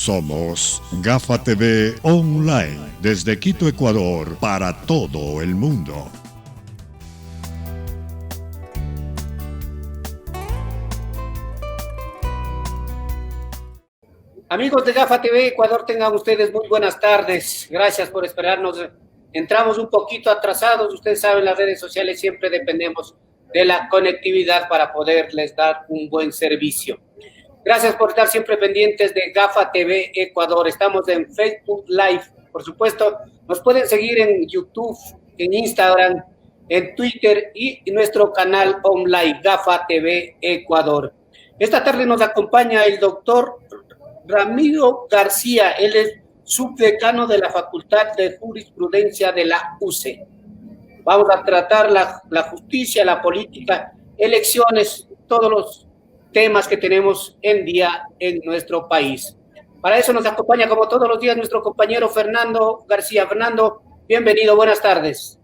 Somos Gafa TV Online, desde Quito, Ecuador, para todo el mundo. Amigos de Gafa TV Ecuador, tengan ustedes muy buenas tardes. Gracias por esperarnos. Entramos un poquito atrasados. Ustedes saben, las redes sociales siempre dependemos de la conectividad para poderles dar un buen servicio. Gracias por estar siempre pendientes de Gafa TV Ecuador. Estamos en Facebook Live, por supuesto. Nos pueden seguir en YouTube, en Instagram, en Twitter y en nuestro canal online Gafa TV Ecuador. Esta tarde nos acompaña el doctor Ramiro García. Él es subdecano de la Facultad de Jurisprudencia de la UCE. Vamos a tratar la justicia, la política, elecciones, todos los temas que tenemos en día en nuestro país. Para eso nos acompaña, como todos los días, nuestro compañero Fernando García. Fernando, bienvenido, buenas tardes.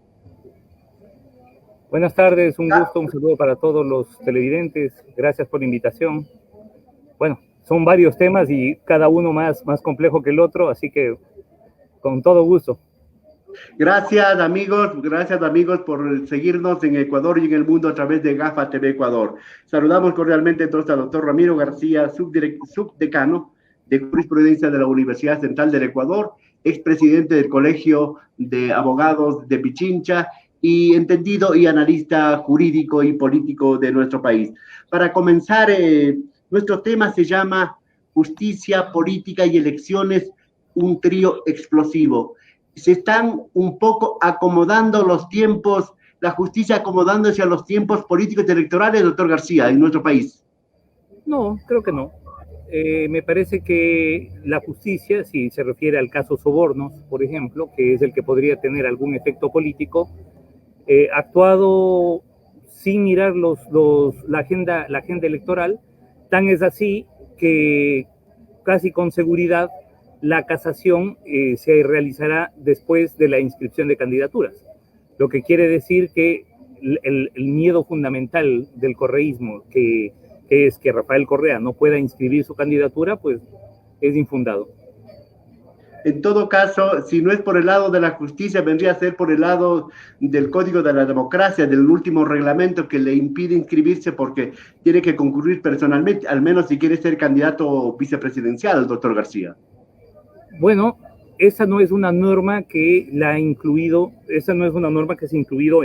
Buenas tardes, un gusto, un saludo para todos los televidentes. Gracias por la invitación. Bueno, son varios temas y cada uno más complejo que el otro, así que con todo gusto. Gracias amigos por seguirnos en Ecuador y en el mundo a través de Gafa TV Ecuador. Saludamos cordialmente entonces al doctor Ramiro García, subdecano de Jurisprudencia de la Universidad Central del Ecuador, expresidente del Colegio de Abogados de Pichincha y entendido y analista jurídico y político de nuestro país. Para comenzar, nuestro tema se llama Justicia, Política y Elecciones, un trío explosivo. Se están un poco acomodando los tiempos, la justicia acomodándose a los tiempos políticos y electorales, doctor García, en nuestro país. No, creo que no. Me parece que la justicia, si se refiere al caso Sobornos, por ejemplo, que es el que podría tener algún efecto político, ha actuado sin mirar la agenda electoral. Tan es así que casi con seguridad la casación se realizará después de la inscripción de candidaturas, lo que quiere decir que el miedo fundamental del correísmo, que es que Rafael Correa no pueda inscribir su candidatura, pues es infundado. En todo caso, si no es por el lado de la justicia, vendría a ser por el lado del Código de la Democracia, del último reglamento que le impide inscribirse porque tiene que concurrir personalmente, al menos si quiere ser candidato vicepresidencial, doctor García. Bueno, esa no es una norma que se ha incluido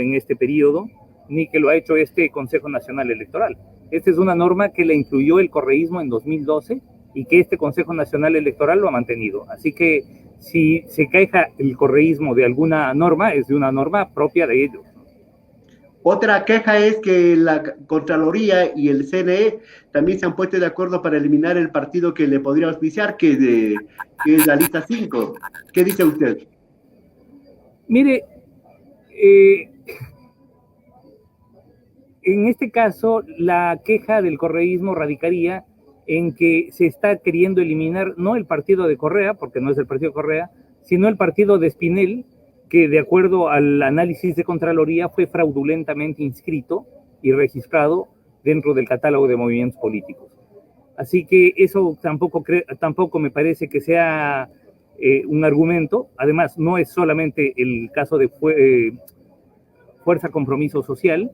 en este periodo, ni que lo ha hecho este Consejo Nacional Electoral. Esta es una norma que la incluyó el correísmo en 2012 y que este Consejo Nacional Electoral lo ha mantenido. Así que si se queja el correísmo de alguna norma, es de una norma propia de ellos. Otra queja es que la Contraloría y el CNE también se han puesto de acuerdo para eliminar el partido que le podría auspiciar, que es la lista 5. ¿Qué dice usted? Mire, en este caso, la queja del correísmo radicaría en que se está queriendo eliminar no el partido de Correa, porque no es el partido de Correa, sino el partido de Spinell, que de acuerdo al análisis de Contraloría fue fraudulentamente inscrito y registrado dentro del catálogo de movimientos políticos. Así que eso tampoco me parece que sea un argumento. Además, no es solamente el caso de Fuerza Compromiso Social,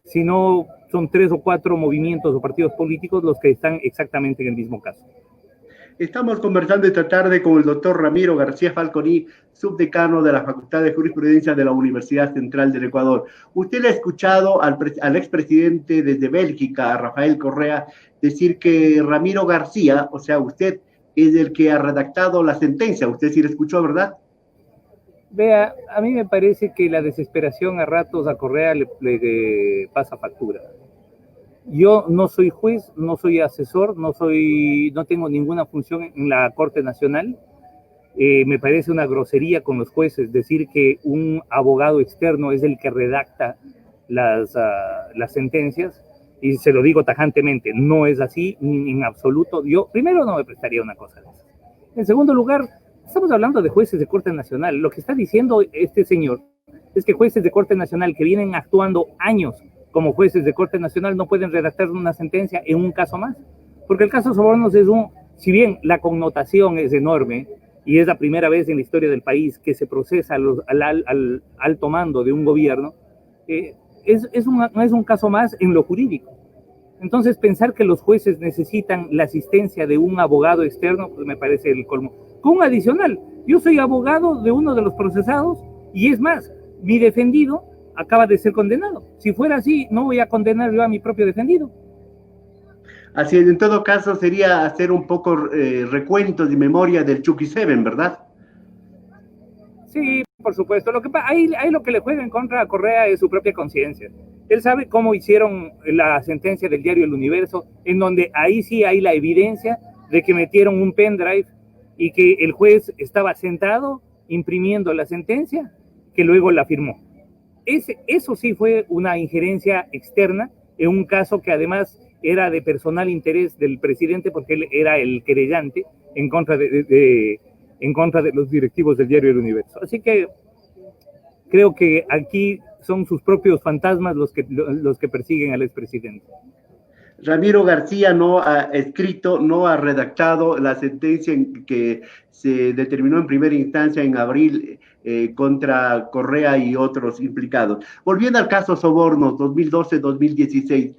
sino son 3 o 4 movimientos o partidos políticos los que están exactamente en el mismo caso. Estamos conversando esta tarde con el doctor Ramiro García Falconi, subdecano de la Facultad de Jurisprudencia de la Universidad Central del Ecuador. Usted le ha escuchado al expresidente desde Bélgica, a Rafael Correa, decir que Ramiro García, o sea, usted es el que ha redactado la sentencia. Usted sí le escuchó, ¿verdad? Vea, a mí me parece que la desesperación a ratos a Correa le pasa factura. Yo no soy juez, no soy asesor, no tengo ninguna función en la Corte Nacional. Me parece una grosería con los jueces decir que un abogado externo es el que redacta las sentencias, y se lo digo tajantemente, no es así en absoluto. Yo, primero, no me prestaría una cosa de esas. En segundo lugar, estamos hablando de jueces de Corte Nacional. Lo que está diciendo este señor es que jueces de Corte Nacional que vienen actuando años como jueces de Corte Nacional no pueden redactar una sentencia en un caso más, porque el caso Sobornos es un si bien la connotación es enorme y es la primera vez en la historia del país que se procesa al alto mando de un gobierno, no es un caso más en lo jurídico. Entonces, pensar que los jueces necesitan la asistencia de un abogado externo, pues me parece el colmo. Con un adicional, yo soy abogado de uno de los procesados y es más, mi defendido acaba de ser condenado. Si fuera así, no voy a condenar yo a mi propio defendido. Así es, en todo caso sería hacer un poco recuentos y memoria del Chucky Seven, ¿verdad? Sí, por supuesto. Ahí lo que le juega en contra a Correa es su propia conciencia. Él sabe cómo hicieron la sentencia del diario El Universo, en donde ahí sí hay la evidencia de que metieron un pendrive y que el juez estaba sentado imprimiendo la sentencia, que luego la firmó. Eso sí fue una injerencia externa en un caso que además era de personal interés del presidente, porque él era el querellante en contra en contra de los directivos del diario El Universo. Así que creo que aquí son sus propios fantasmas los que persiguen al expresidente. Ramiro García no ha escrito, no ha redactado la sentencia que se determinó en primera instancia en abril contra Correa y otros implicados. Volviendo al caso Sobornos 2012-2016,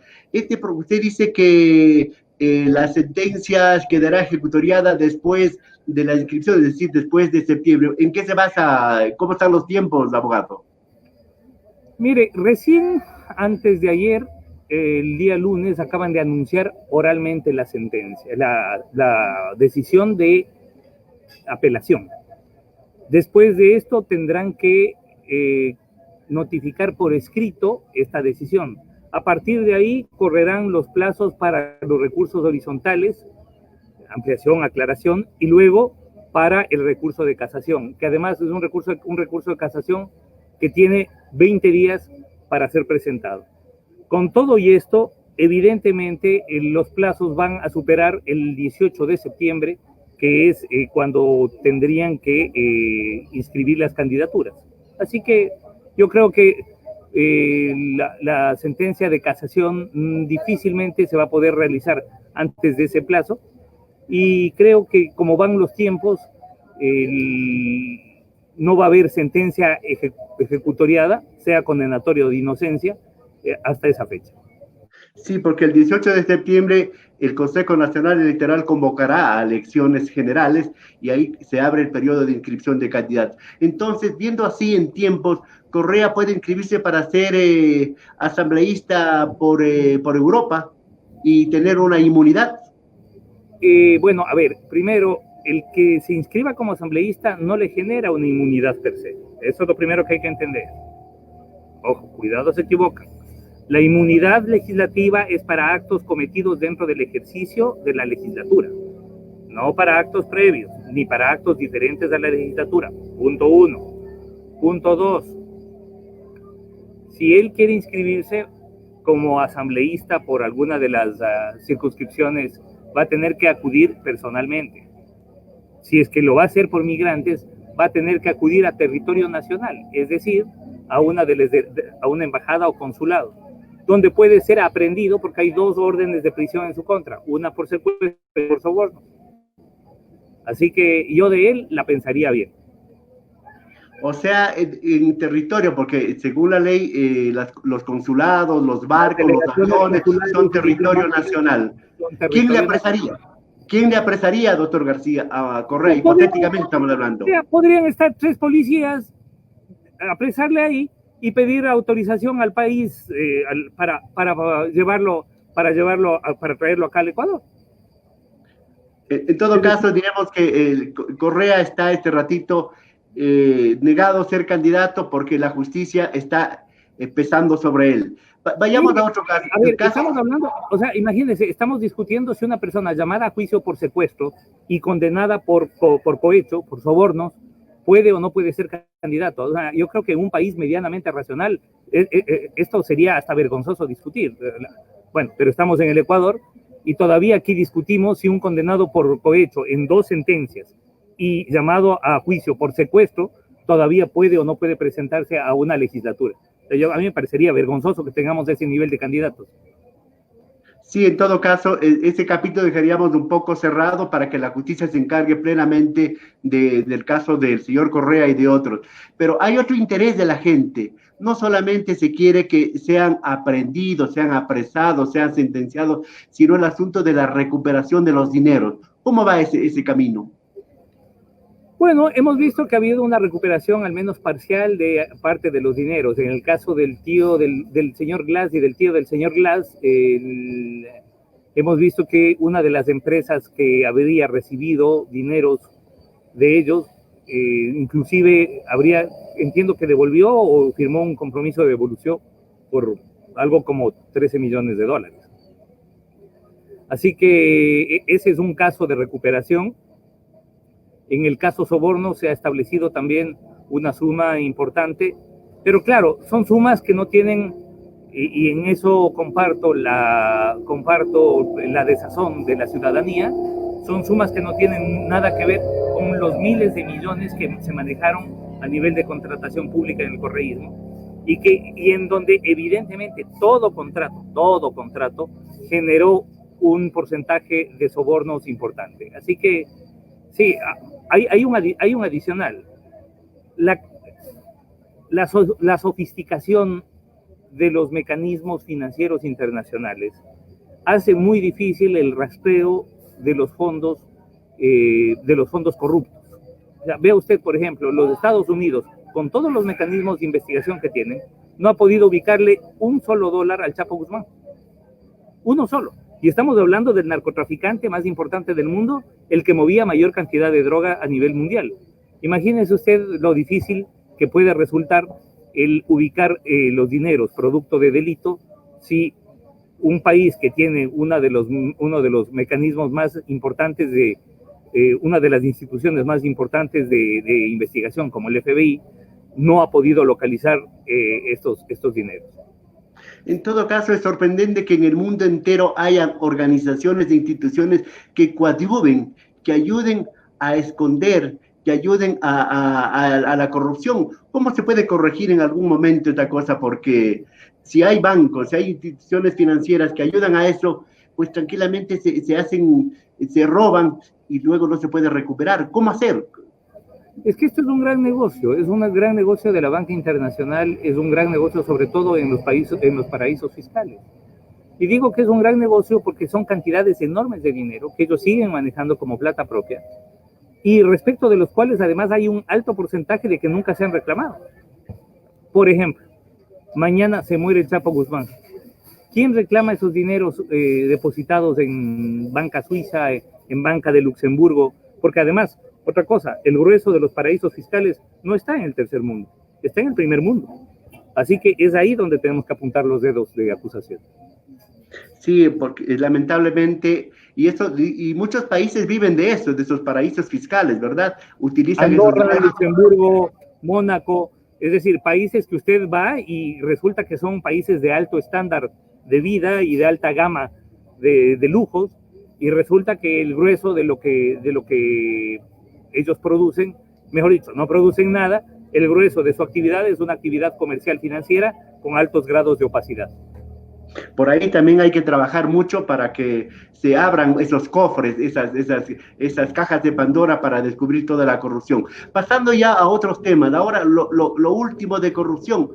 usted dice que la sentencia quedará ejecutoriada después de la inscripción, es decir, después de septiembre. ¿En qué se basa? ¿Cómo están los tiempos, abogado? Mire, recién antes de ayer, el día lunes, acaban de anunciar oralmente la sentencia, la decisión de apelación. Después de esto tendrán que notificar por escrito esta decisión. A partir de ahí correrán los plazos para los recursos horizontales, ampliación, aclaración, y luego para el recurso de casación, que además es un recurso de casación que tiene 20 días para ser presentado. Con todo y esto, evidentemente los plazos van a superar el 18 de septiembre, que es cuando tendrían que inscribir las candidaturas. Así que yo creo que la sentencia de casación difícilmente se va a poder realizar antes de ese plazo, y creo que como van los tiempos, no va a haber sentencia ejecutoriada, sea condenatoria o de inocencia, hasta esa fecha. Sí, porque el 18 de septiembre el Consejo Nacional Electoral convocará a elecciones generales y ahí se abre el periodo de inscripción de candidatos. Entonces, viendo así en tiempos, Correa puede inscribirse para ser asambleísta por Europa y tener una inmunidad. Bueno, a ver, primero, el que se inscriba como asambleísta no le genera una inmunidad per se. Eso es lo primero que hay que entender. Ojo, cuidado, se equivocan. La inmunidad legislativa es para actos cometidos dentro del ejercicio de la legislatura, no para actos previos, ni para actos diferentes a la legislatura. Punto 1. Punto 2. Si él quiere inscribirse como asambleísta por alguna de las circunscripciones, va a tener que acudir personalmente. Si es que lo va a hacer por migrantes, va a tener que acudir a territorio nacional, es decir, a una embajada o consulado, donde puede ser aprehendido porque hay 2 órdenes de prisión en su contra, una por secuestro y por soborno. Así que yo de él la pensaría bien. O sea, en territorio, porque según la ley, los consulados, los barcos, los aviones son territorio nacional. ¿Quién le apresaría? ¿Quién le apresaría, doctor García, a Correa? Hipotéticamente estamos hablando. Podrían estar 3 policías, apresarle ahí y pedir autorización al país para traerlo acá al Ecuador. En todo caso, diremos que Correa está este ratito negado a ser candidato porque la justicia está pesando sobre él. Vayamos a otro caso. A ver, estamos hablando, o sea, imagínense, estamos discutiendo si una persona llamada a juicio por secuestro y condenada por cohecho, por sobornos, puede o no puede ser candidato. O sea, yo creo que en un país medianamente racional esto sería hasta vergonzoso discutir. Bueno, pero estamos en el Ecuador y todavía aquí discutimos si un condenado por cohecho en 2 sentencias y llamado a juicio por secuestro todavía puede o no puede presentarse a una legislatura. A mí me parecería vergonzoso que tengamos ese nivel de candidatos. Sí, en todo caso, ese capítulo dejaríamos un poco cerrado para que la justicia se encargue plenamente del caso del señor Correa y de otros. Pero hay otro interés de la gente. No solamente se quiere que sean aprehendidos, sean apresados, sean sentenciados, sino el asunto de la recuperación de los dineros. ¿Cómo va ese camino? Bueno, hemos visto que ha habido una recuperación al menos parcial de parte de los dineros. En el caso del tío del señor Glass y del tío del señor Glass, hemos visto que una de las empresas que habría recibido dineros de ellos, inclusive entiendo que devolvió o firmó un compromiso de devolución por algo como 13 millones de dólares. Así que ese es un caso de recuperación. En el caso soborno se ha establecido también una suma importante, pero claro, son sumas que no tienen, y en eso comparto la desazón de la ciudadanía, son sumas que no tienen nada que ver con los miles de millones que se manejaron a nivel de contratación pública en el correísmo, y en donde evidentemente todo contrato generó un porcentaje de sobornos importante. Así que sí, hay un adicional. La sofisticación de los mecanismos financieros internacionales hace muy difícil el rastreo de los fondos corruptos. O sea, vea usted, por ejemplo, los Estados Unidos, con todos los mecanismos de investigación que tienen, no ha podido ubicarle un solo dólar al Chapo Guzmán. Uno solo. Y estamos hablando del narcotraficante más importante del mundo, el que movía mayor cantidad de droga a nivel mundial. Imagínese usted lo difícil que puede resultar el ubicar los dineros producto de delito si un país que tiene uno de los mecanismos más importantes una de las instituciones más importantes de investigación como el FBI no ha podido localizar estos dineros. En todo caso, es sorprendente que en el mundo entero haya organizaciones e instituciones que coadyuven, que ayuden a esconder, que ayuden a la corrupción. ¿Cómo se puede corregir en algún momento esta cosa? Porque si hay bancos, si hay instituciones financieras que ayudan a eso, pues tranquilamente se roban y luego no se puede recuperar. ¿Cómo hacer? Es que esto es un gran negocio, es un gran negocio de la banca internacional, es un gran negocio sobre todo en los paraísos fiscales. Y digo que es un gran negocio porque son cantidades enormes de dinero que ellos siguen manejando como plata propia y respecto de los cuales además hay un alto porcentaje de que nunca se han reclamado. Por ejemplo, mañana se muere el Chapo Guzmán. ¿Quién reclama esos dineros depositados en banca suiza, en banca de Luxemburgo? Porque además, otra cosa, el grueso de los paraísos fiscales no está en el tercer mundo, está en el primer mundo. Así que es ahí donde tenemos que apuntar los dedos de acusación. Sí, porque lamentablemente, y muchos países viven de eso, de esos paraísos fiscales, ¿verdad? Utilizan Andorra, Luxemburgo, Mónaco, es decir, países que usted va y resulta que son países de alto estándar de vida y de alta gama de lujos, y resulta que el grueso de lo que ellos producen, mejor dicho, no producen nada, el grueso de su actividad es una actividad comercial financiera con altos grados de opacidad. Por ahí también hay que trabajar mucho para que se abran esos cofres, esas cajas de Pandora para descubrir toda la corrupción. Pasando ya a otros temas, ahora lo último de corrupción,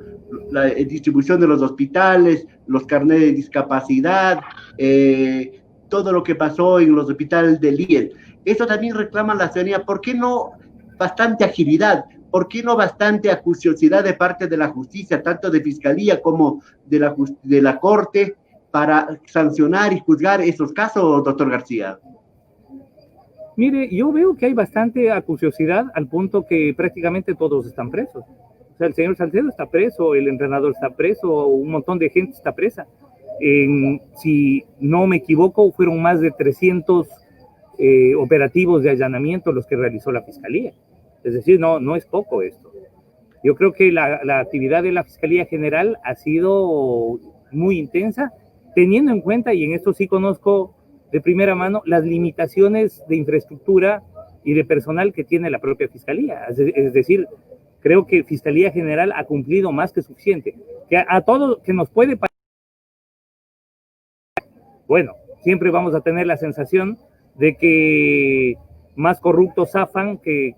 la distribución de los hospitales, los carnets de discapacidad, todo lo que pasó en los hospitales del IES. Eso también reclama la ciudadanía. ¿Por qué no bastante agilidad? ¿Por qué no bastante acuciosidad de parte de la justicia, tanto de fiscalía como de la corte, para sancionar y juzgar esos casos, doctor García? Mire, yo veo que hay bastante acuciosidad al punto que prácticamente todos están presos. O sea, el señor Salcedo está preso, el entrenador está preso, un montón de gente está presa. Si no me equivoco, fueron más de 300 operativos de allanamiento los que realizó la Fiscalía. Es decir, no es poco esto. Yo creo que la actividad de la Fiscalía General ha sido muy intensa, teniendo en cuenta, y en esto sí conozco de primera mano, las limitaciones de infraestructura y de personal que tiene la propia Fiscalía. Es decir, creo que Fiscalía General ha cumplido más que suficiente. Que a todo que nos puede parecer bueno, siempre vamos a tener la sensación de que más corruptos zafan que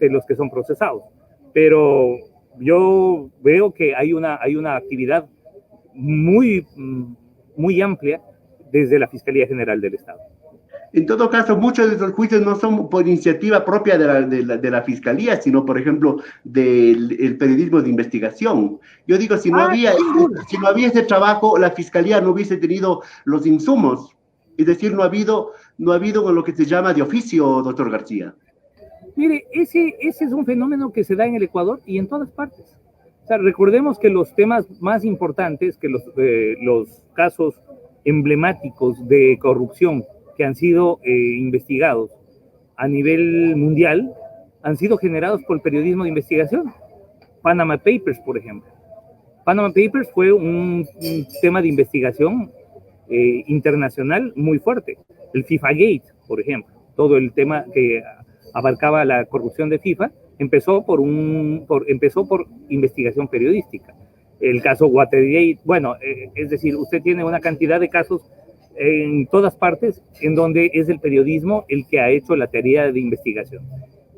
los que son procesados. Pero yo veo que hay una actividad muy amplia desde la Fiscalía General del Estado. En todo caso, muchos de esos juicios no son por iniciativa propia de la Fiscalía, sino, por ejemplo, del periodismo de investigación. Yo digo, si no había ese trabajo, la Fiscalía no hubiese tenido los insumos. Es decir, no ha habido lo que se llama de oficio, doctor García. Mire, ese es un fenómeno que se da en el Ecuador y en todas partes. O sea, recordemos que los temas más importantes, que los casos emblemáticos de corrupción que han sido investigados a nivel mundial, han sido generados por el periodismo de investigación. Panama Papers, por ejemplo. Panama Papers fue un tema de investigación internacional muy fuerte. El FIFA Gate, por ejemplo, todo el tema que abarcaba la corrupción de FIFA, empezó por investigación periodística. El caso Watergate, bueno, es decir, usted tiene una cantidad de casos en todas partes en donde es el periodismo el que ha hecho la tarea de investigación.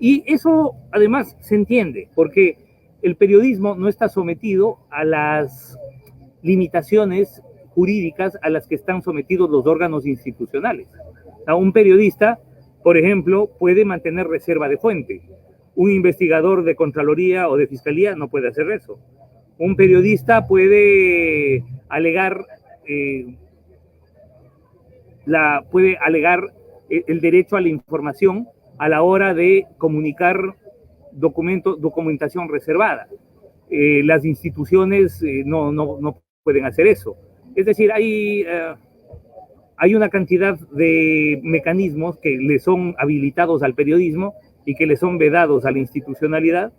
Y eso además se entiende, porque el periodismo no está sometido a las limitaciones jurídicas a las que están sometidos los órganos institucionales. O sea, un periodista, por ejemplo, puede mantener reserva de fuente. Un investigador de Contraloría o de Fiscalía no puede hacer eso. Un periodista puede alegar el derecho a la información a la hora de comunicar documentación reservada. Las instituciones no pueden hacer eso. Es decir, hay una cantidad de mecanismos que le son habilitados al periodismo y que le son vedados a la institucionalidad,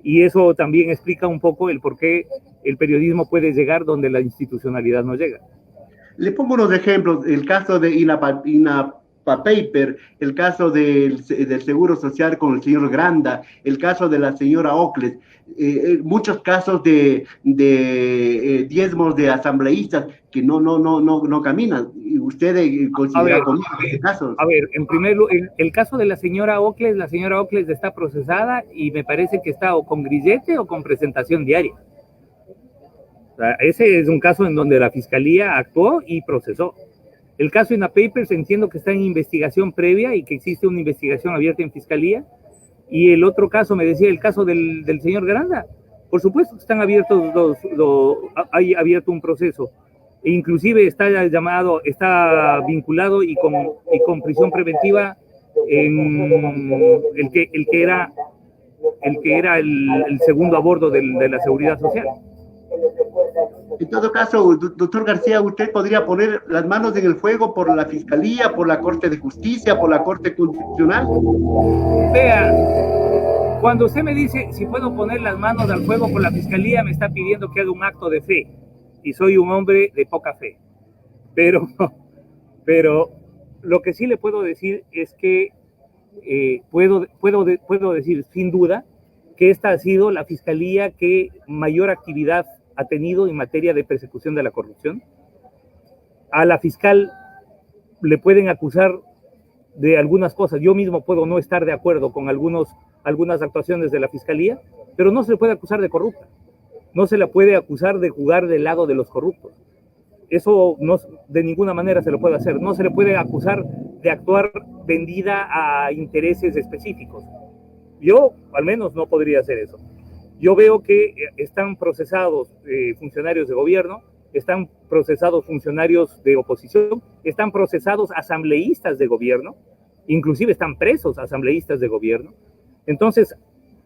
y eso también explica un poco el por qué el periodismo puede llegar donde la institucionalidad no llega. Le pongo unos ejemplos, el caso de INAPA Paper, el caso del Seguro Social con el señor Granda, el caso de la señora Ocles, muchos casos de diezmos de asambleístas que no caminan. ¿Y usted considera con estos casos? A ver, en primer lugar, el caso de la señora Ocles está procesada y me parece que está o con grillete o con presentación diaria. O sea, ese es un caso en donde la Fiscalía actuó y procesó. El caso INA Papers entiendo que está en investigación previa y que existe una investigación abierta en Fiscalía. Y el otro caso, me decía, el caso del señor Granda. Por supuesto que están abiertos hay abierto un proceso. E inclusive está vinculado y con prisión preventiva en el que era el segundo a bordo de la Seguridad Social. En todo caso, doctor García, ¿usted podría poner las manos en el fuego por la Fiscalía, por la Corte de Justicia, por la Corte Constitucional? Vea, cuando usted me dice si puedo poner las manos al fuego por la Fiscalía, me está pidiendo que haga un acto de fe, y soy un hombre de poca fe. Pero lo que sí le puedo decir es que puedo decir sin duda que esta ha sido la Fiscalía que mayor actividad ha tenido en materia de persecución de la corrupción. A la fiscal le pueden acusar de algunas cosas. Yo mismo puedo no estar de acuerdo con algunas actuaciones de la Fiscalía, pero no se le puede acusar de corrupta. No se la puede acusar de jugar del lado de los corruptos. Eso de ninguna manera se lo puede hacer. No se le puede acusar de actuar vendida a intereses específicos. Yo, al menos, no podría hacer eso. Yo veo que están procesados funcionarios de gobierno, están procesados funcionarios de oposición, están procesados asambleístas de gobierno, inclusive están presos asambleístas de gobierno. Entonces,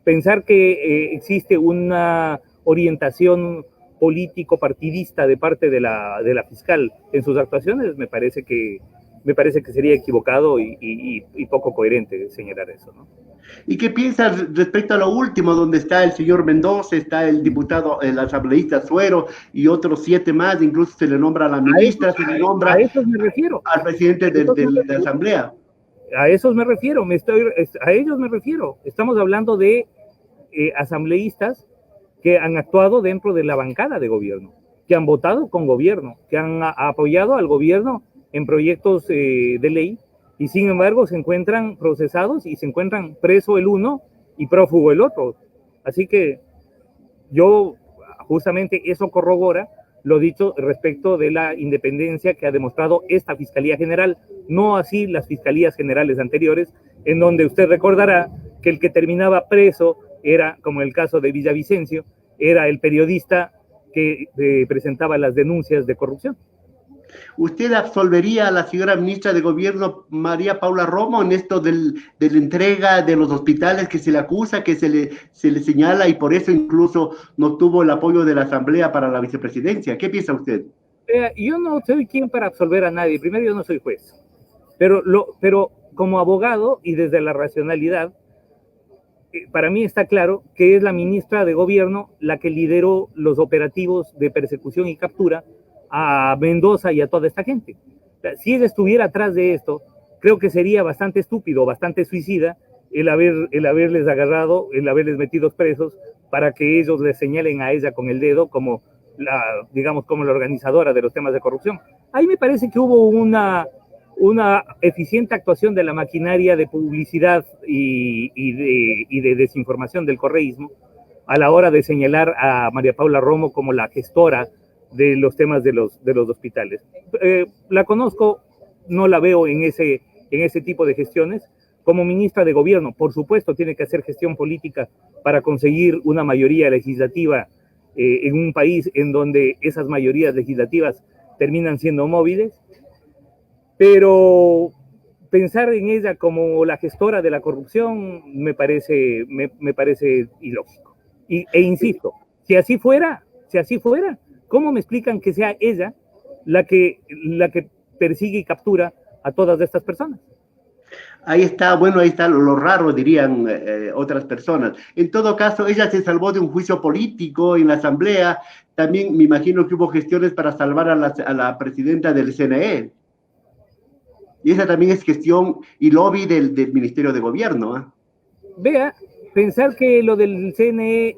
pensar que existe una orientación político-partidista de parte de la fiscal en sus actuaciones, me parece que sería equivocado y poco coherente señalar eso, ¿no? ¿Y qué piensas respecto a lo último, donde está el señor Mendoza, está el diputado, el asambleísta Suero y otros 7 más, incluso se le nombra a la ministra, se le nombra a esos me refiero, al presidente de la asamblea? A esos me refiero, a ellos me refiero. Estamos hablando de asambleístas que han actuado dentro de la bancada de gobierno. que han votado con gobierno, que han apoyado al gobierno en proyectos de ley, y sin embargo se encuentran procesados y se encuentran preso el uno y prófugo el otro. Así que yo, justamente eso corrobora lo dicho respecto de la independencia que ha demostrado esta Fiscalía General, no así las Fiscalías Generales anteriores, en donde usted recordará que el que terminaba preso era, como el caso de Villavicencio, era el periodista que presentaba las denuncias de corrupción. ¿Usted absolvería a la señora ministra de Gobierno, María Paula Romo, en esto de la entrega de los hospitales que se le acusa, que se le señala, y por eso incluso no tuvo el apoyo de la Asamblea para la vicepresidencia? ¿Qué piensa usted? Yo no soy quien para absolver a nadie. Primero, yo no soy juez. Pero como abogado y desde la racionalidad, para mí está claro que es la ministra de Gobierno la que lideró los operativos de persecución y captura a Mendoza y a toda esta gente. Si ella estuviera atrás de esto, creo que sería bastante estúpido, bastante suicida el haberles agarrado, el haberles metido presos para que ellos le señalen a ella con el dedo como como la organizadora de los temas de corrupción. Ahí me parece que hubo una eficiente actuación de la maquinaria de publicidad y de desinformación del correísmo a la hora de señalar a María Paula Romo como la gestora de los temas de los hospitales. La conozco, no la veo en ese tipo de gestiones. Como ministra de Gobierno, por supuesto, tiene que hacer gestión política para conseguir una mayoría legislativa en un país en donde esas mayorías legislativas terminan siendo móviles, pero pensar en ella como la gestora de la corrupción me parece ilógico. E insisto, si así fuera, ¿cómo me explican que sea ella la que persigue y captura a todas estas personas? Ahí está lo raro, dirían otras personas. En todo caso, ella se salvó de un juicio político en la Asamblea. También me imagino que hubo gestiones para salvar a la presidenta del CNE. Y esa también es gestión y lobby del Ministerio de Gobierno, ¿eh? Vea, pensar que lo del CNE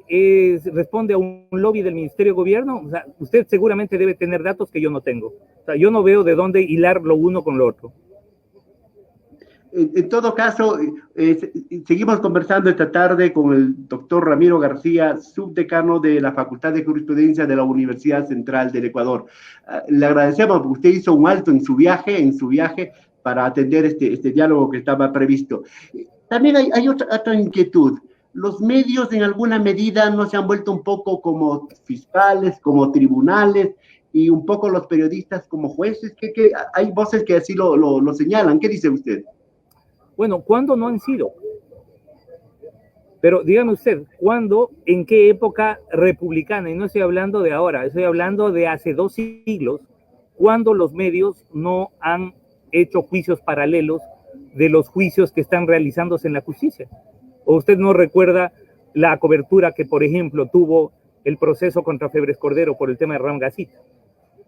responde a un lobby del Ministerio de Gobierno, o sea, usted seguramente debe tener datos que yo no tengo. O sea, yo no veo de dónde hilar lo uno con lo otro. En todo caso, seguimos conversando esta tarde con el doctor Ramiro García, subdecano de la Facultad de Jurisprudencia de la Universidad Central del Ecuador. Le agradecemos porque usted hizo un alto en su viaje para atender este diálogo que estaba previsto. También hay otra inquietud. Los medios en alguna medida no se han vuelto un poco como fiscales, como tribunales, y un poco los periodistas como jueces. Que hay voces que así lo señalan. ¿Qué dice usted? Bueno, ¿cuándo no han sido? Pero dígame usted, ¿cuándo, en qué época republicana? Y no estoy hablando de ahora, estoy hablando de hace 2 siglos, cuando los medios no han hecho juicios paralelos de los juicios que están realizándose en la justicia. ¿O usted no recuerda la cobertura que, por ejemplo, tuvo el proceso contra Febres Cordero por el tema de Ram Gassit?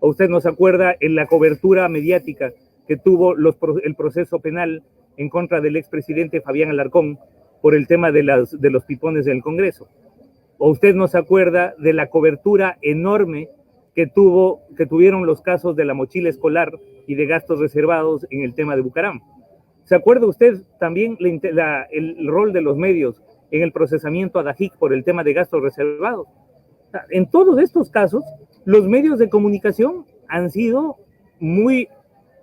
¿O usted no se acuerda en la cobertura mediática que tuvo el proceso penal en contra del expresidente Fabián Alarcón por el tema de los pipones del Congreso? ¿O usted no se acuerda de la cobertura enorme que tuvieron los casos de la mochila escolar y de gastos reservados en el tema de Bucaram? ¿Se acuerda usted también el rol de los medios en el procesamiento a Dajic por el tema de gastos reservados? En todos estos casos, los medios de comunicación han sido muy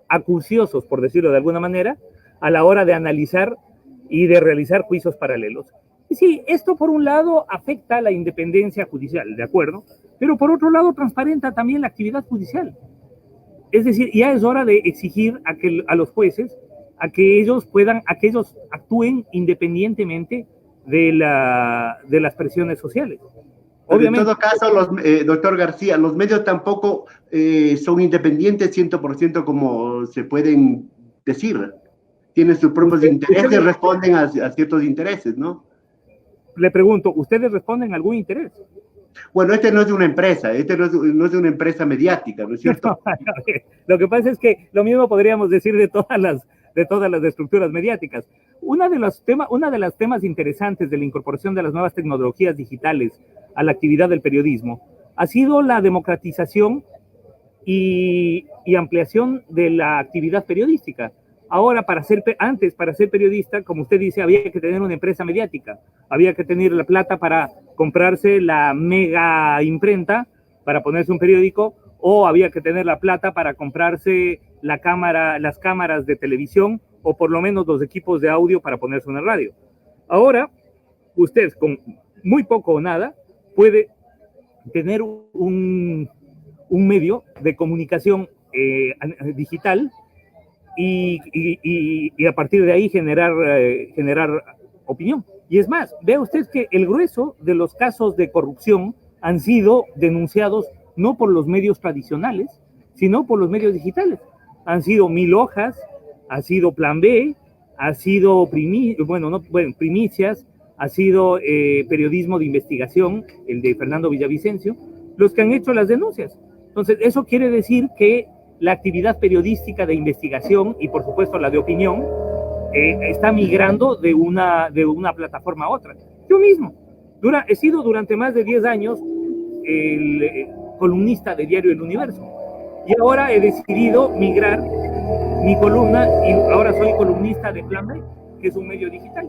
acuciosos, por decirlo de alguna manera, a la hora de analizar y de realizar juicios paralelos. Y sí, esto por un lado afecta a la independencia judicial, ¿de acuerdo? Pero por otro lado transparenta también la actividad judicial. Es decir, ya es hora de exigir a los jueces a que ellos actúen independientemente de las presiones sociales. Obviamente. En todo caso, doctor García, los medios tampoco son independientes 100% como se pueden decir. Tienen sus propios intereses, responden a ciertos intereses, ¿no? Le pregunto, ¿ustedes responden a algún interés? Bueno, este no es de una empresa, no es de una empresa mediática, ¿no es cierto? Lo que pasa es que lo mismo podríamos decir de todas las estructuras mediáticas. Una de los temas interesantes de la incorporación de las nuevas tecnologías digitales a la actividad del periodismo ha sido la democratización y ampliación de la actividad periodística. Ahora, antes, para ser periodista, como usted dice, había que tener una empresa mediática, había que tener la plata para comprarse la mega imprenta para ponerse un periódico, o había que tener la plata para comprarse las cámaras de televisión, o por lo menos los equipos de audio para ponerse una radio. Ahora, usted con muy poco o nada puede tener un medio de comunicación digital y a partir de ahí generar opinión. Y es más, vea usted que el grueso de los casos de corrupción han sido denunciados no por los medios tradicionales, sino por los medios digitales. Han sido Mil Hojas, ha sido Plan B, ha sido Primicias, ha sido periodismo de investigación, el de Fernando Villavicencio, los que han hecho las denuncias. Entonces, eso quiere decir que la actividad periodística de investigación y, por supuesto, la de opinión, está migrando de una plataforma a otra. Yo mismo he sido durante más de 10 años el columnista de Diario El Universo, y ahora he decidido migrar mi columna y ahora soy columnista de Plan B, que es un medio digital.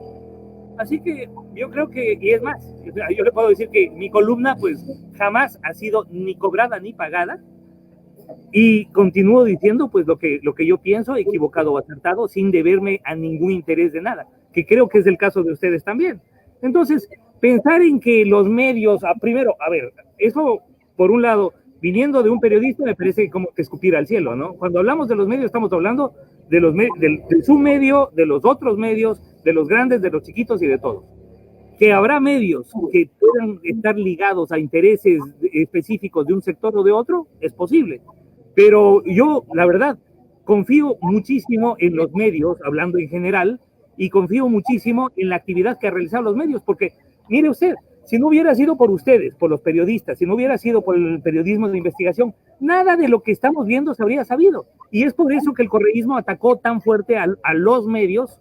Así que yo creo que, y es más, yo le puedo decir que mi columna pues jamás ha sido ni cobrada ni pagada, y continúo diciendo pues lo que yo pienso, equivocado o acertado, sin deberme a ningún interés de nada, que creo que es el caso de ustedes también. Entonces, pensar en que los medios, primero, a ver, eso por un lado, viniendo de un periodista, me parece como que escupir al cielo, ¿no? Cuando hablamos de los medios, estamos hablando de su medio, de los otros medios, de los grandes, de los chiquitos y de todos. Que habrá medios que puedan estar ligados a intereses específicos de un sector o de otro, es posible. Pero yo, la verdad, confío muchísimo en los medios, hablando en general, y confío muchísimo en la actividad que han realizado los medios, porque, mire usted, si no hubiera sido por ustedes, por los periodistas, si no hubiera sido por el periodismo de investigación, nada de lo que estamos viendo se habría sabido. Y es por eso que el correísmo atacó tan fuerte a los medios,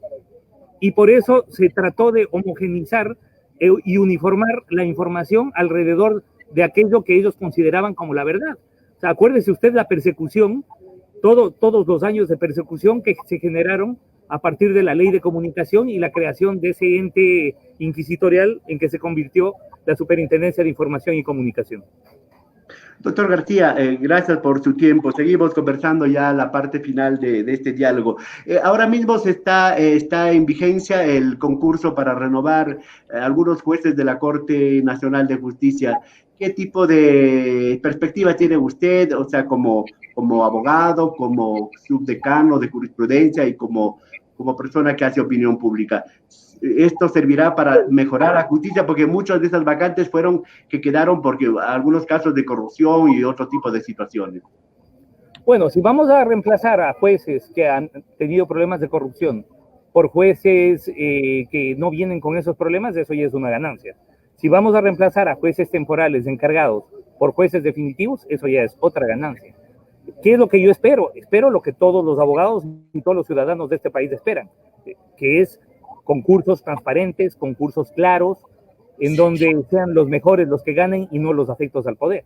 y por eso se trató de homogeneizar y uniformar la información alrededor de aquello que ellos consideraban como la verdad. O sea, acuérdese usted la persecución, todos los años de persecución que se generaron a partir de la ley de comunicación y la creación de ese ente inquisitorial en que se convirtió la Superintendencia de Información y Comunicación. Doctor García, gracias por su tiempo. Seguimos conversando ya la parte final de este diálogo. Ahora mismo está en vigencia el concurso para renovar algunos jueces de la Corte Nacional de Justicia. ¿Qué tipo de perspectiva tiene usted, o sea, como abogado, como subdecano de jurisprudencia y como persona que hace opinión pública? Esto servirá para mejorar la justicia, porque muchas de esas vacantes que quedaron porque algunos casos de corrupción y otro tipo de situaciones. Bueno, si vamos a reemplazar a jueces que han tenido problemas de corrupción por jueces que no vienen con esos problemas, eso ya es una ganancia. Si vamos a reemplazar a jueces temporales encargados por jueces definitivos, eso ya es otra ganancia. ¿Qué es lo que yo espero? Espero lo que todos los abogados y todos los ciudadanos de este país esperan, que es concursos transparentes, concursos claros, en donde sean los mejores los que ganen y no los afectos al poder.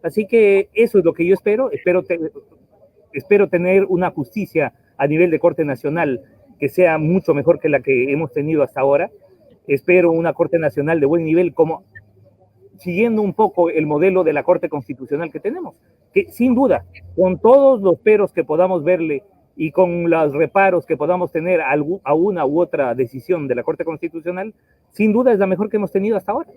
Así que eso es lo que yo espero. Espero tener una justicia a nivel de Corte Nacional que sea mucho mejor que la que hemos tenido hasta ahora. Espero una Corte Nacional de buen nivel, como siguiendo un poco el modelo de la Corte Constitucional que tenemos, que sin duda, con todos los peros que podamos verle y con los reparos que podamos tener a una u otra decisión de la Corte Constitucional, sin duda es la mejor que hemos tenido hasta ahora.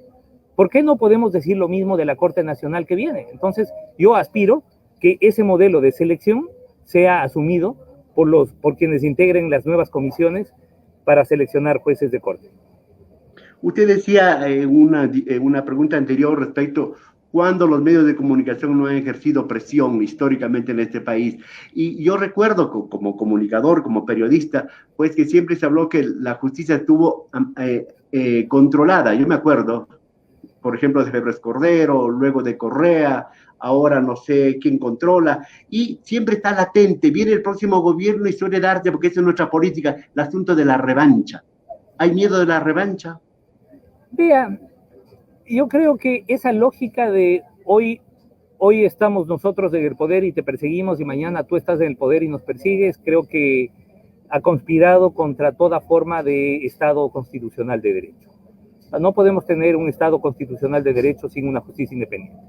¿Por qué no podemos decir lo mismo de la Corte Nacional que viene? Entonces, yo aspiro que ese modelo de selección sea asumido por quienes integren las nuevas comisiones para seleccionar jueces de corte. Usted decía en una pregunta anterior respecto cuando los medios de comunicación no han ejercido presión históricamente en este país. Y yo recuerdo como comunicador, como periodista, pues que siempre se habló que la justicia estuvo controlada. Yo me acuerdo, por ejemplo, de Febres Cordero, luego de Correa, ahora no sé quién controla, y siempre está latente, viene el próximo gobierno y suele darse, porque esa es nuestra política, el asunto de la revancha. ¿Hay miedo de la revancha? Vea, yo creo que esa lógica de hoy estamos nosotros en el poder y te perseguimos, y mañana tú estás en el poder y nos persigues. Creo que ha conspirado contra toda forma de Estado constitucional de derecho. O sea, no podemos tener un Estado constitucional de derecho sin una justicia independiente.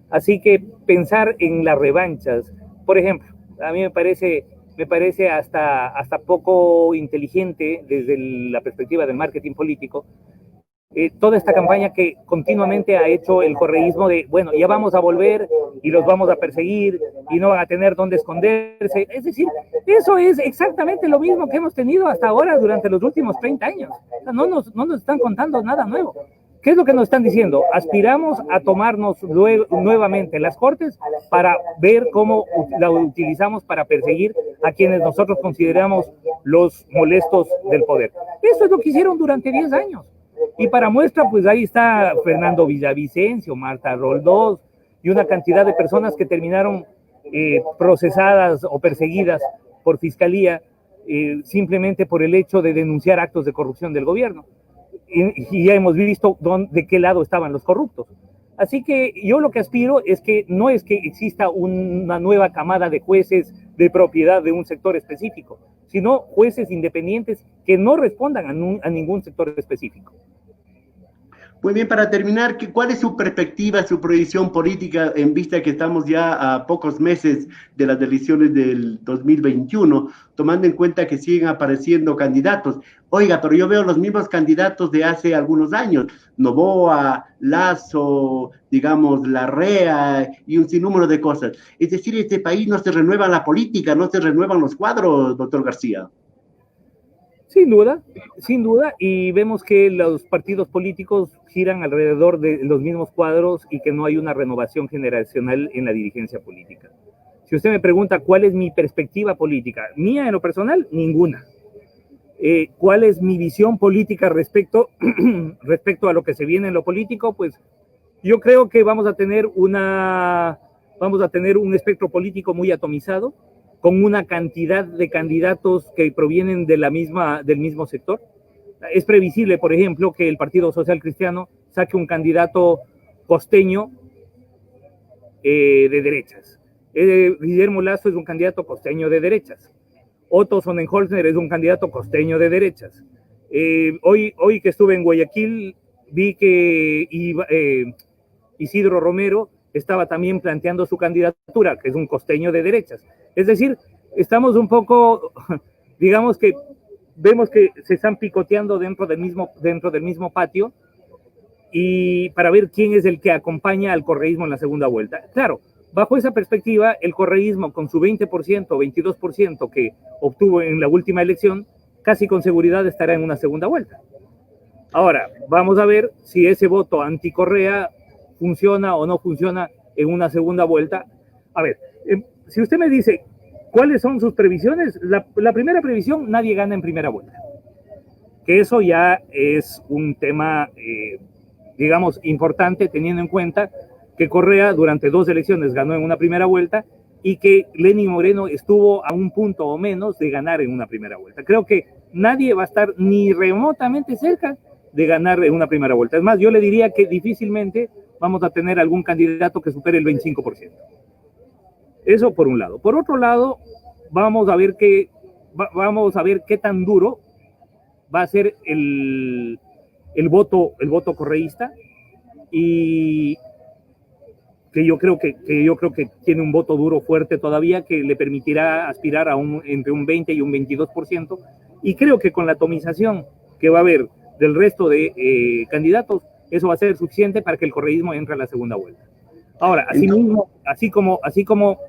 Así que pensar en las revanchas, por ejemplo, a mí me parece hasta poco inteligente desde la perspectiva del marketing político, toda esta campaña que continuamente ha hecho el correísmo de, bueno, ya vamos a volver y los vamos a perseguir y no van a tener dónde esconderse. Es decir, eso es exactamente lo mismo que hemos tenido hasta ahora durante los últimos 30 años. O sea, no nos están contando nada nuevo. ¿Qué es lo que nos están diciendo? Aspiramos a tomarnos nuevamente las Cortes para ver cómo la utilizamos para perseguir a quienes nosotros consideramos los molestos del poder. Eso es lo que hicieron durante 10 años. Y para muestra, pues ahí está Fernando Villavicencio, Marta Roldós y una cantidad de personas que terminaron procesadas o perseguidas por fiscalía simplemente por el hecho de denunciar actos de corrupción del gobierno. Y ya hemos visto de qué lado estaban los corruptos. Así que yo lo que aspiro es que no es que exista una nueva camada de jueces de propiedad de un sector específico, sino jueces independientes que no respondan a ningún sector específico. Muy bien, para terminar, ¿cuál es su perspectiva, su proyección política en vista que estamos ya a pocos meses de las elecciones del 2021, tomando en cuenta que siguen apareciendo candidatos? Oiga, pero yo veo los mismos candidatos de hace algunos años, Noboa, Lasso, digamos, Larrea y un sinnúmero de cosas. Es decir, este país no se renueva la política, no se renuevan los cuadros, doctor García. Sin duda, y vemos que los partidos políticos giran alrededor de los mismos cuadros y que no hay una renovación generacional en la dirigencia política. Si usted me pregunta cuál es mi perspectiva política, mía en lo personal, ninguna. ¿Cuál es mi visión política respecto a lo que se viene en lo político? Pues yo creo que vamos a tener un espectro político muy atomizado, con una cantidad de candidatos que provienen del mismo sector. Es previsible, por ejemplo, que el Partido Social Cristiano saque un candidato costeño de derechas. Guillermo Lasso es un candidato costeño de derechas. Otto Sonnenholzer es un candidato costeño de derechas. Hoy que estuve en Guayaquil, vi que Isidro Romero estaba también planteando su candidatura, que es un costeño de derechas. Es decir, estamos un poco, digamos que vemos que se están picoteando dentro del mismo patio, y para ver quién es el que acompaña al correísmo en la segunda vuelta. Claro, bajo esa perspectiva, el correísmo con su 20% o 22% que obtuvo en la última elección, casi con seguridad estará en una segunda vuelta. Ahora, vamos a ver si ese voto anti-Correa funciona o no funciona en una segunda vuelta. A ver, si usted me dice cuáles son sus previsiones, la primera previsión, nadie gana en primera vuelta. Que eso ya es un tema, digamos, importante, teniendo en cuenta que Correa durante 2 elecciones ganó en una primera vuelta y que Lenín Moreno estuvo a un punto o menos de ganar en una primera vuelta. Creo que nadie va a estar ni remotamente cerca de ganar en una primera vuelta. Es más, yo le diría que difícilmente vamos a tener algún candidato que supere el 25%. Eso por un lado. Por otro lado, vamos a ver qué tan duro va a ser el voto correísta, y que yo creo que tiene un voto duro fuerte todavía que le permitirá aspirar a entre un 20 y un 22%, y creo que con la atomización que va a haber del resto de candidatos, eso va a ser suficiente para que el correísmo entre a la segunda vuelta. Ahora, así como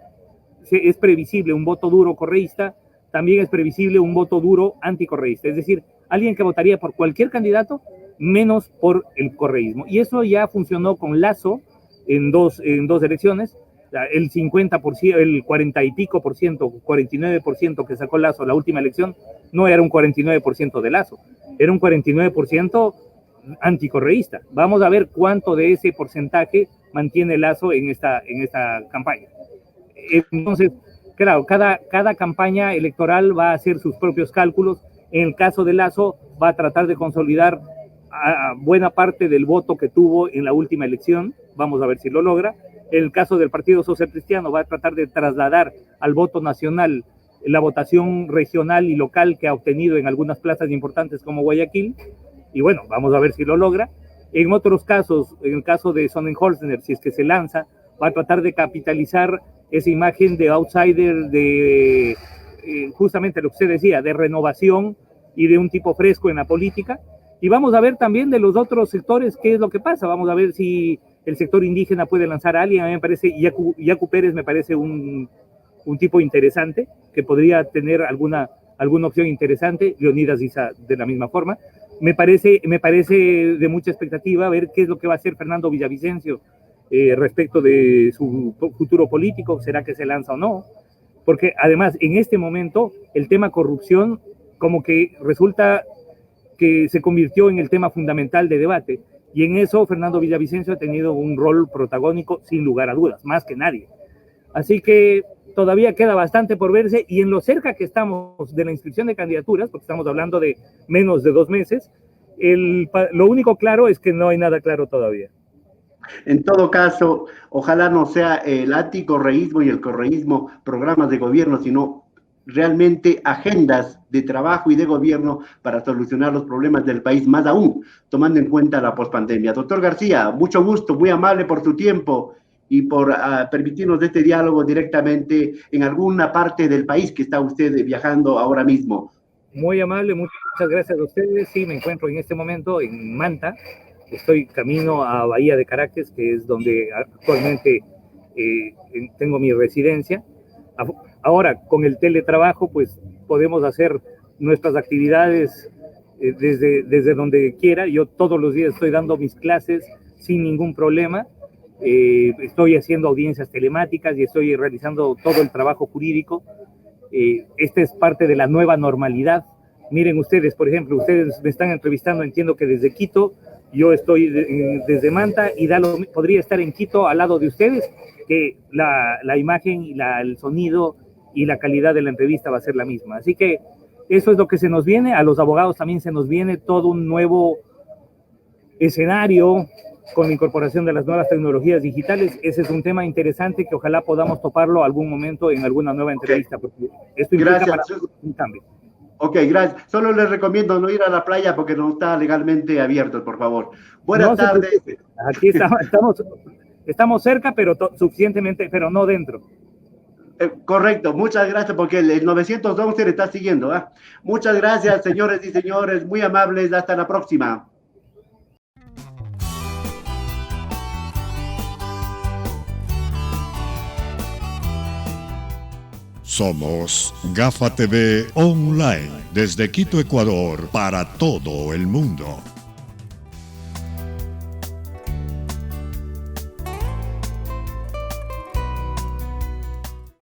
es previsible un voto duro correísta, también es previsible un voto duro anticorreísta, es decir, alguien que votaría por cualquier candidato menos por el correísmo. Y eso ya funcionó con Lasso en dos elecciones. El 50%, el 40 y pico por ciento, 49% que sacó Lasso la última elección, no era un 49% de Lasso, era un 49% anticorreísta. Vamos a ver cuánto de ese porcentaje mantiene Lasso en esta campaña. Entonces, claro, cada campaña electoral va a hacer sus propios cálculos. En el caso de Lasso, va a tratar de consolidar a buena parte del voto que tuvo en la última elección. Vamos a ver si lo logra. En el caso del Partido Social Cristiano, va a tratar de trasladar al voto nacional la votación regional y local que ha obtenido en algunas plazas importantes como Guayaquil, y bueno, vamos a ver si lo logra. En otros casos, en el caso de Sonnenholzner, si es que se lanza, va a tratar de capitalizar esa imagen de outsider, de justamente lo que usted decía, de renovación y de un tipo fresco en la política. Y vamos a ver también de los otros sectores qué es lo que pasa. Vamos a ver si el sector indígena puede lanzar a alguien. A mí me parece, Yacu Pérez me parece un tipo interesante, que podría tener alguna opción interesante. Leonidas Issa de la misma forma. Me parece de mucha expectativa ver qué es lo que va a hacer Fernando Villavicencio respecto de su futuro político. ¿Será que se lanza o no? Porque además en este momento el tema corrupción como que resulta que se convirtió en el tema fundamental de debate, y en eso Fernando Villavicencio ha tenido un rol protagónico sin lugar a dudas, más que nadie. Así que todavía queda bastante por verse, y en lo cerca que estamos de la inscripción de candidaturas, porque estamos hablando de menos de 2 meses, lo único claro es que no hay nada claro todavía. En todo caso, ojalá no sea el anticorreísmo y el correísmo programas de gobierno, sino realmente agendas de trabajo y de gobierno para solucionar los problemas del país, más aún tomando en cuenta la pospandemia. Doctor García, mucho gusto, muy amable por su tiempo y por permitirnos este diálogo directamente en alguna parte del país que está usted viajando ahora mismo. Muy amable, muchas gracias a ustedes. Sí, me encuentro en este momento en Manta. Estoy camino a Bahía de Caracas, que es donde actualmente tengo mi residencia. Ahora, con el teletrabajo, pues podemos hacer nuestras actividades desde donde quiera. Yo todos los días estoy dando mis clases sin ningún problema. Estoy haciendo audiencias telemáticas y estoy realizando todo el trabajo jurídico. Esta es parte de la nueva normalidad. Miren ustedes, por ejemplo, ustedes me están entrevistando, entiendo que desde Quito. Yo estoy desde Manta y podría estar en Quito al lado de ustedes, que la imagen y el sonido y la calidad de la entrevista va a ser la misma. Así que eso es lo que se nos viene. A los abogados también se nos viene todo un nuevo escenario con la incorporación de las nuevas tecnologías digitales. Ese es un tema interesante que ojalá podamos toparlo algún momento en alguna nueva entrevista, porque esto implica para un cambio. Ok, gracias. Solo les recomiendo no ir a la playa porque no está legalmente abierto, por favor. Buenas tardes. Aquí estamos cerca, pero suficientemente, pero no dentro. Correcto, muchas gracias porque el 911 le está siguiendo. Muchas gracias, señores y señores, muy amables. Hasta la próxima. Somos Gafa TV Online, desde Quito, Ecuador, para todo el mundo.